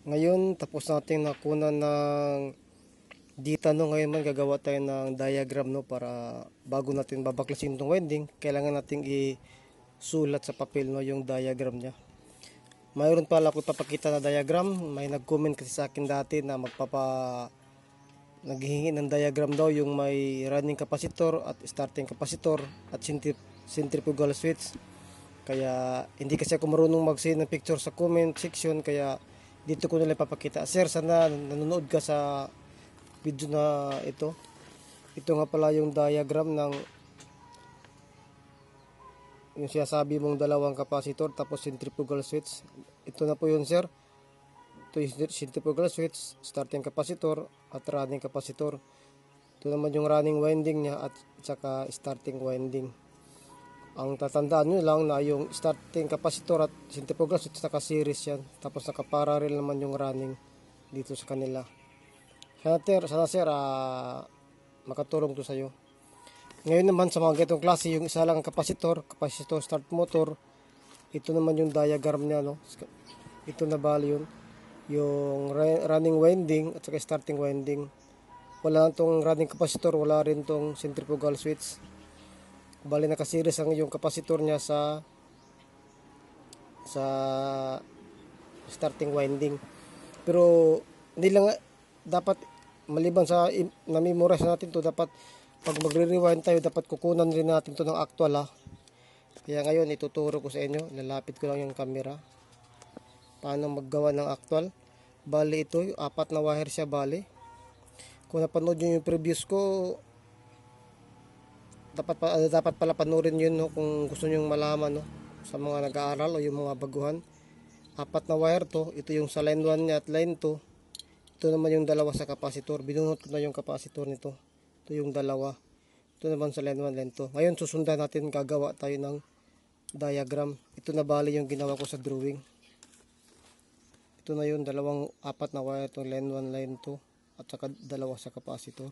Ngayon, tapos natin nakunan ng data, no. Ngayon man gagawa tayo ng diagram, no, para bago natin babaklasin itong winding, kailangan natin isulat sa papel, no, yung diagram niya. Mayroon pala ako papakita na diagram. May nag-comment kasi sa akin dati na naghihingi ng diagram daw yung may running capacitor at starting capacitor at centrifugal switch. Kaya hindi kasi ako marunong mag-send ng picture sa comment section, kaya dito ko nila papakita. Sir, sana nanonood ka sa video na ito. Ito nga pala yung diagram ng yung sinasabi mong dalawang capacitor tapos centrifugal switch. Ito na po yun, sir. Ito yung centrifugal switch, starting capacitor at running capacitor. Ito naman yung running winding niya at saka starting winding. Ang tatandaan nyo lang na yung starting capacitor at centrifugal switch naka-series yan. Tapos naka-parallel naman yung running dito sa kanila. Sana sir, makatulong to sa'yo. Ngayon naman sa mga ganitong klase, yung isa lang capacitor start motor. Ito naman yung diagram niya, no. Ito na bali yun. Yung running winding at saka starting winding. Wala tong running capacitor, wala rin tong centrifugal switch. Bali naka-series ang yung capacitor niya sa starting winding. Pero hindi lang dapat maliban sa na-memorize natin to, dapat pag magre-rewind tayo dapat kukunan rin natin to ng actual, Kaya ngayon ituturo ko sa inyo, lalapit ko lang yung camera paano maggawa ng actual. Bali ito, yung 4 na wire siya bali. Kung napanood nyo yung previous ko, dapat pala panoorin yun, no, kung gusto nyo malaman, no, sa mga nag-aaral o yung mga baguhan. 4 na wire to. Ito yung sa line 1 niya at line 2. Ito naman yung dalawa sa capacitor. Binunot ko na yung capacitor nito. Ito yung dalawa. Ito naman sa line 1, line 2. Ngayon susundan natin, gagawa tayo ng diagram. Ito na bali yung ginawa ko sa drawing. Ito na yung 4 na wire, itong line 1, line 2 at saka dalawa sa capacitor.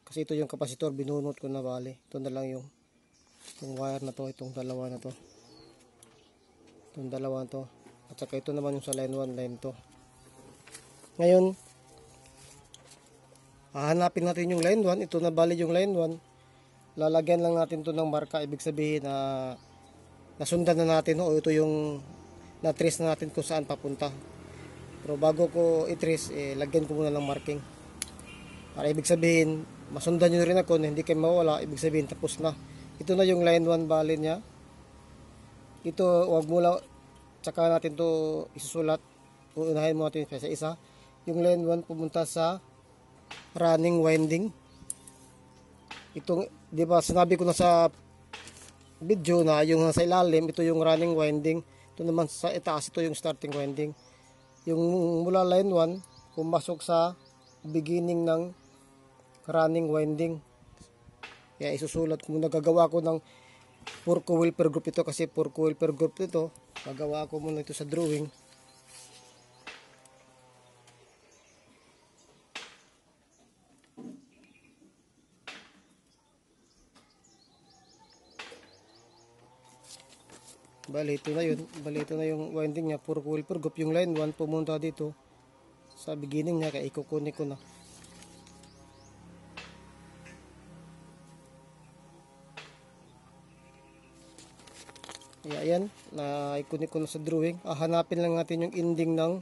Kasi ito yung capacitor, binunot ko na bali. Ito na lang yung itong wire na to, itong dalawa na to. Itong dalawa na to. At saka ito naman yung sa line 1, line 2. Ngayon, hahanapin natin yung line 1. Ito na bali yung line 1. Lalagyan lang natin to ng marka. Ibig sabihin na nasundan na natin, o ito yung na-trace na natin kung saan papunta. Pero bago ko i-trace, lagyan ko muna ng marking. Para ibig sabihin, masundan nyo rin ako na hindi kayo mawala. Ibig sabihin, tapos na. Ito na yung line 1 bali niya. Ito, wag mula, tsaka natin to isusulat. Uunahin mo natin sa isa. Yung line 1 pumunta sa running winding. Itong, di ba sinabi ko na sa video na yung sa ilalim, ito yung running winding. Ito naman sa itaas, ito yung starting winding. Yung mula line 1, pumasok sa beginning ng running winding. Kaya isusulat ko muna. Gagawa ko ng 4 coil per group ito, kasi 4 coil per group ito. Gagawa ko muna ito sa drawing. Bali ito na yun. Bali ito na yung winding niya, 4 coil per group. Yung line 1 pumunta dito sa beginning niya, kaya ikukunin ko na. Kaya ayan, ikunin ko na sa drawing. Hanapin lang natin yung ending ng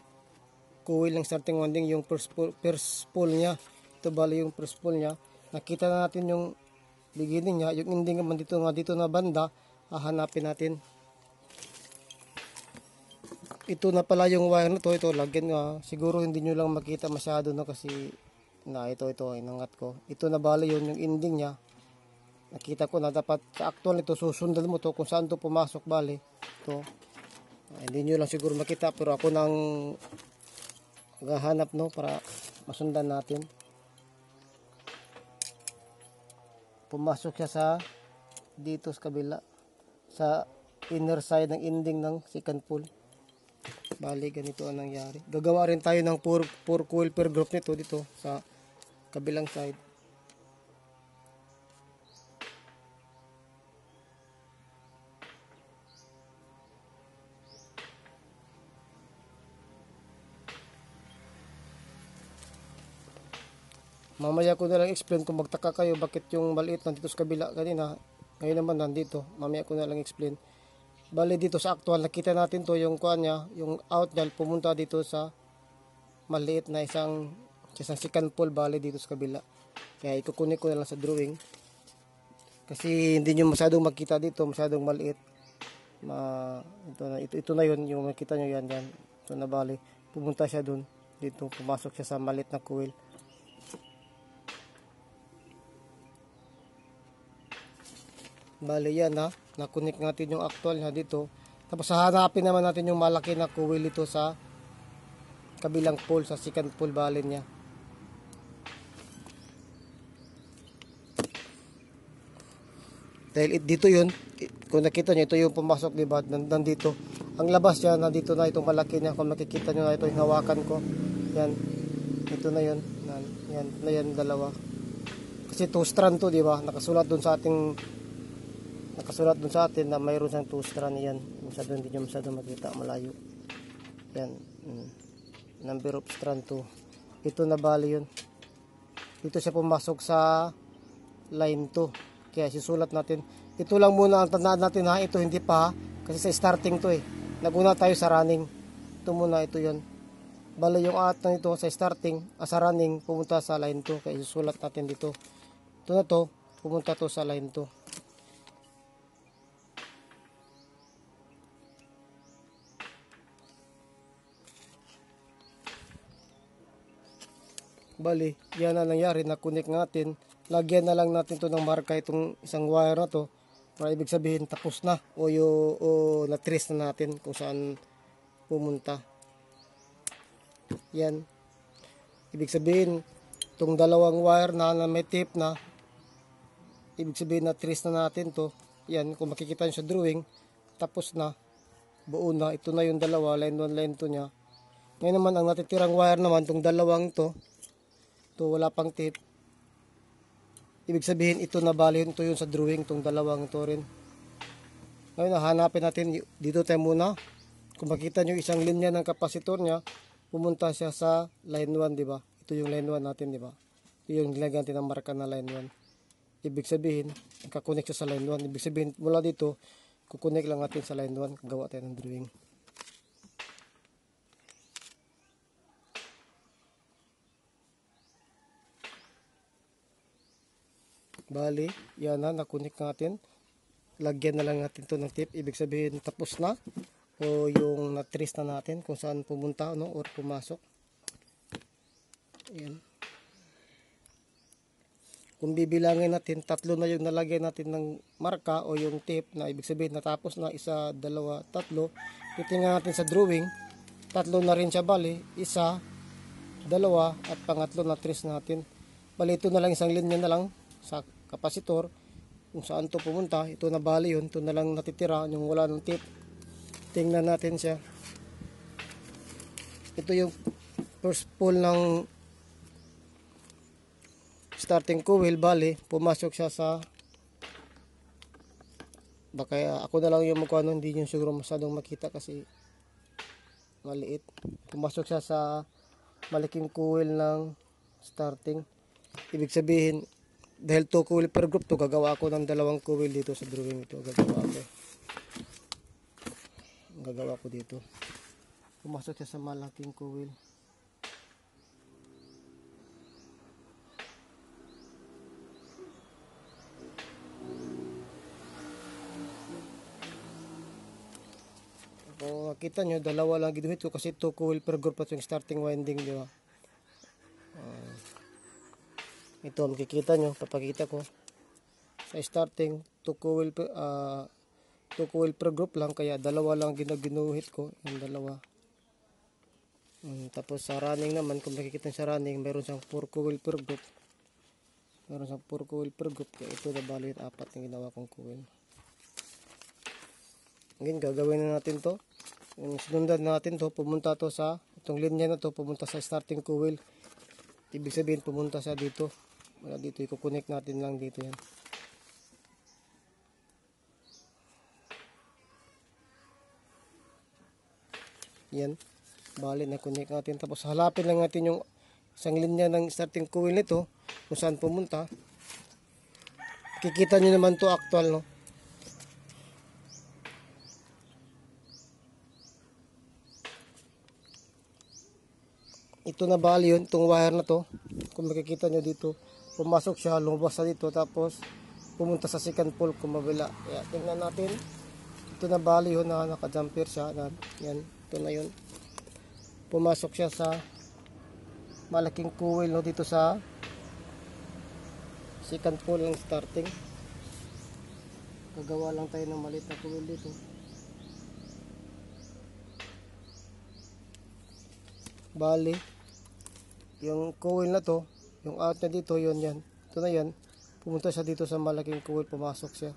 coil ng starting winding, yung first pole niya. Ito bali yung first pole niya. Nakita na natin yung beginning niya. Yung ending naman dito na banda, hahanapin natin. Ito na pala yung wire na to. Ito, lagyan siguro hindi nyo lang makita masyado, no, kasi ito inangat ko. Ito na bali yun yung ending niya. Nakita ko na dapat sa actual nito, susundan mo to kung saan to pumasok bali. Ito. Hindi nyo lang siguro makita, pero ako nang maghahanap, no, para masundan natin. Pumasok siya sa dito sa kabila, sa inner side ng ending ng second pole. Bali ganito ang nangyari. Gagawa rin tayo ng 4 coil per group nito dito sa kabilang side. Mamaya ko na lang explain kung magtaka kayo bakit yung maliit nandito sa kabila kanina. Ngayon naman nandito. Mamaya ko na lang explain. Bali dito sa actual nakita natin to yung kuan niya, yung out niya pumunta dito sa maliit na isang second pole bali dito sa kabila. Kaya ikukunin ko na lang sa drawing. Kasi hindi nyo masyadong makita dito, masyadong maliit. Ito na yun, yung makita nyo yan. Ito na bali. Pumunta siya dun. Dito, pumasok siya sa maliit na coil. Bali yan ha, nakunik natin yung actual na dito. Tapos hahanapin naman natin yung malaki na coil dito sa kabilang pole, sa second pole bali niya. Dahil dito yun, kung nakita nyo, ito yung pumasok, diba? Nandito. Ang labas niya, nandito na itong malaki niya. Kung makikita nyo na ito, yung hawakan ko. Yan. Ito na yun. Yan na yan, dalawa. Kasi 2 strand to, diba? Nakasulat dun sa atin na mayroon siyang 2 strand. Yan. Masyado, hindi nyo masyado makita. Malayo. Yan. Number of strand 2. Ito na bali yun. Dito siya pumasok sa line 2. Kaya sisulat natin. Ito lang muna ang tandaan natin ha. Ito hindi pa ha. Kasi sa starting to eh. Naguna tayo sa running. Ito muna, ito yun. Bali yung at na ito sa starting, sa running, pumunta sa line 2. Kaya sisulat natin dito. Ito na to, pumunta to sa line 2. Bali, yan na nangyari. Nakunik natin. Lagyan na lang natin to ng marka itong isang wire na to. Para ibig sabihin tapos na o na-trace na natin kung saan pumunta. Yan. Ibig sabihin itong dalawang wire na may tape na, ibig sabihin na-trace na natin to. Yan, kung makikita nyo sa drawing, tapos na, buo na. Ito na yung dalawa, line 1, line 2 nya. Ngayon naman ang natitirang wire naman, itong dalawang to wala pang tape. Ibig sabihin ito na bali, ito yung sa drawing, itong dalawang ito rin. Ngayon hanapin natin, dito tayo muna. Kung makita nyo isang linya ng kapasitor nya, pumunta siya sa line 1, di ba? Ito yung line 1 natin, di ba? Ito yung nilagyan natin ng marka na line 1. Ibig sabihin, nakakonek siya sa line 1. Ibig sabihin, mula dito, kukonek lang natin sa line 1. Gawa tayo ng drawing. Bali, yan na, nakunik natin. Lagyan na lang natin to ng tape. Ibig sabihin, tapos na. O yung na-trace na natin kung saan pumunta, no? Or pumasok. Ayan. Kung bibilangin natin, 3 na yung nalagyan natin ng marka o yung tape na ibig sabihin natapos na 1, 2, 3. Titingnan natin sa drawing, 3 na rin siya bali, 1, 2 at pangatlo na trace natin. Bali ito na lang isang linya na lang sa kapasitor kung saan to pumunta. Ito na bali yun, ito na lang natitira yung wala ng tape. Tingnan natin siya. Ito yung first pole ng starting coil, bali pumasok siya sa, baka ako na lang yung magkano, hindi nyo siguro masyadong makita kasi maliit. Pumasok siya sa malaking coil ng starting. Ibig sabihin, dahil 2 coil per group to, gagawa ako ng 2 coil dito sa drawing ito. Gagawa ko dito. Pumasok siya sa malaking coil. Kung makita nyo, 2 lang ginuhit ko kasi 2 coil per group at yung starting winding, di ba? Ito makikita nyo, papakita ko sa starting 2 coil per group lang, kaya 2 lang ginuhit ko, yung 2. Tapos sa running naman, kung makikita nyo sa running, mayroon siyang 4 coil per group. Kaya ito na bali 4 yung ginawa kong coil. Ngayon gagawin na natin to. Sinundan natin to, pumunta to sa itong linya na to, pumunta sa starting coil. Ibig sabihin pumunta siya dito. Wala dito, i-connect natin lang dito yan. Yan. Bali na connect natin. Tapos halapin lang natin yung isang linya ng starting coil nito. kung saan pumunta. Kikita nyo naman to actual, no? Ito na bali yun, itong wire na to. Kung makikita nyo dito, pumasok siya, lumabas sa dito, tapos pumunta sa second pole kumabila. Kaya tingnan natin. Ito na bali yun na naka-jumper siya. Yan, ito na yun. Pumasok siya sa malaking coil, no, dito sa second pole ng starting. Gagawa lang tayo ng maliit na coil dito. Bali, yung coil na to, yung out na dito, yun yan. Ito na yan. Pumunta siya dito sa malaking coil, pumasok siya.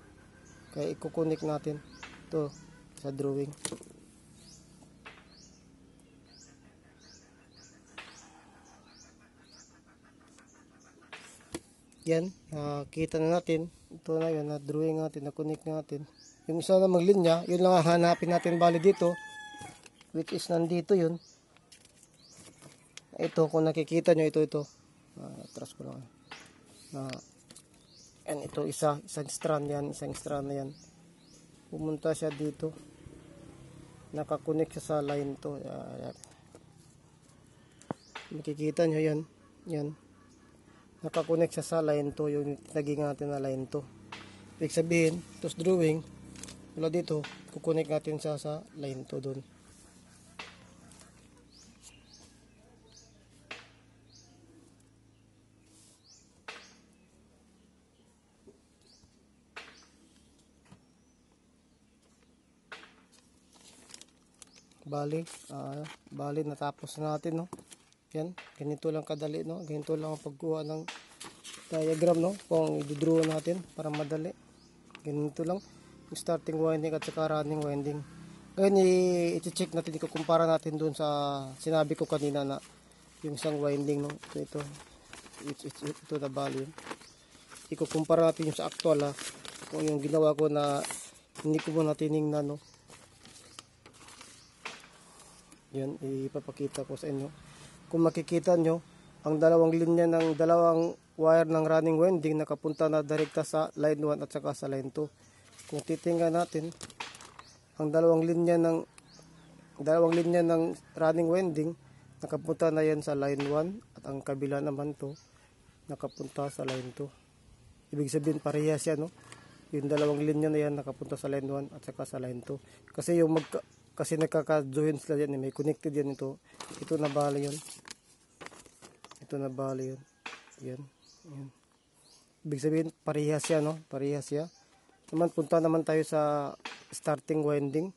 Kaya ikukunik natin ito sa drawing. Yan, nakita na natin. Ito na yun, na-drawing natin, na-connect natin. Yung isa namang linya, yun lang hanapin natin bali dito. Which is nandito yun. Ito, kung nakikita nyo, ito. Atras ko lang. Yan, ito, isang strand yan, isang strand na yan. Pumunta siya dito. Nakakunik siya sa line to. Yan. Makikita nyo yan. Yan. Nakakunik siya sa line to, yung naging natin na line to. Ibig sabihin, ito drawing, mula dito, kukunik natin siya sa line to doon. Bali natapos na natin, no. Yan, ganito lang kadali, no. Ganito lang ang pagkuha ng diagram, no, kung i-draw natin para madali. Ganito lang yung starting winding at saka running winding. Ngayon i-check natin, ikukumpara natin doon sa sinabi ko kanina na yung isang winding, no. Ito na bali yun. Ikukumpara natin yung sa actual, kung yung ginawa ko na hindi ko muna tinignan, no. Yan, ipapakita ko sa inyo. Kung makikita nyo, ang dalawang linya ng dalawang wire ng running winding nakapunta na direkta sa line 1 at saka sa line 2. Kung titingnan natin, ang dalawang linya ng running winding nakapunta na yan sa line 1 at ang kabila naman to nakapunta sa line 2. Ibig sabihin parehas yan, no? Yung dalawang linya na yan nakapunta sa line 1 at saka sa line 2. Kasi nagkaka-join sila yan, may connected yan ito. Ito na bali yun. Yan. Ibig sabihin parehas yan, no? Parehas yan. Naman punta naman tayo sa starting winding.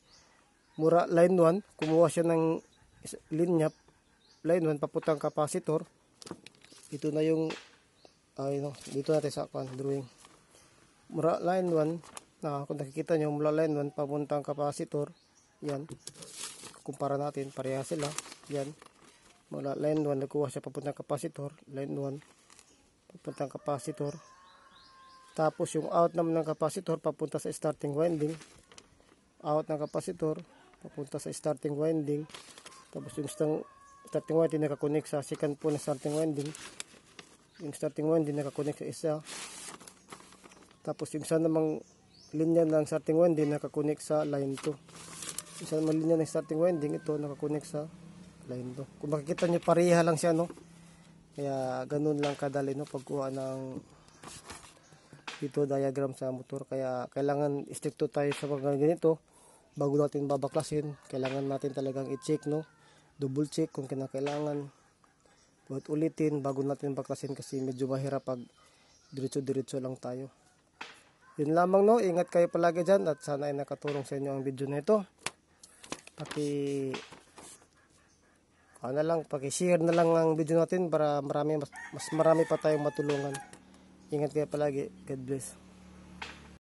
Mura line 1, kumuha siya ng linya line 1 papuntang capacitor. Ito na yung dito natin sa drawing. Mura line 1, kung nakikita nyo, mula line 1 papuntang capacitor. Yan, kumpara natin, parehas sila. Yan, mula line 1 nagkuha siya papuntang capacitor, line 1 papuntang capacitor. Tapos yung out naman ng capacitor papunta sa starting winding, out ng capacitor papunta sa starting winding. Tapos yung starting winding nakakonek sa second pole ng starting winding, yung starting winding nakakonek sa isa. Tapos yung isa namang linya ng starting winding nakakonek sa line 2. Isa naman linya ng starting winding, ito nakakonek sa line 2. Kung makikita nyo, pareha lang siya, no. Kaya ganun lang kadali, no, pagkuha ng dito diagram sa motor. Kaya kailangan stricto tayo sa mga ganito bago natin babaklasin. Kailangan natin talagang i-check, no, double check kung kinakailangan, ulitin bago natin baklasin, kasi medyo mahirap pag diretso lang tayo. Yun lamang, no. Ingat kayo palagi dyan at sana ay nakatulong sa inyo ang video na ito. Paki-share na lang ang video natin para mas marami pa tayong matulungan. Ingat kayo palagi. God bless.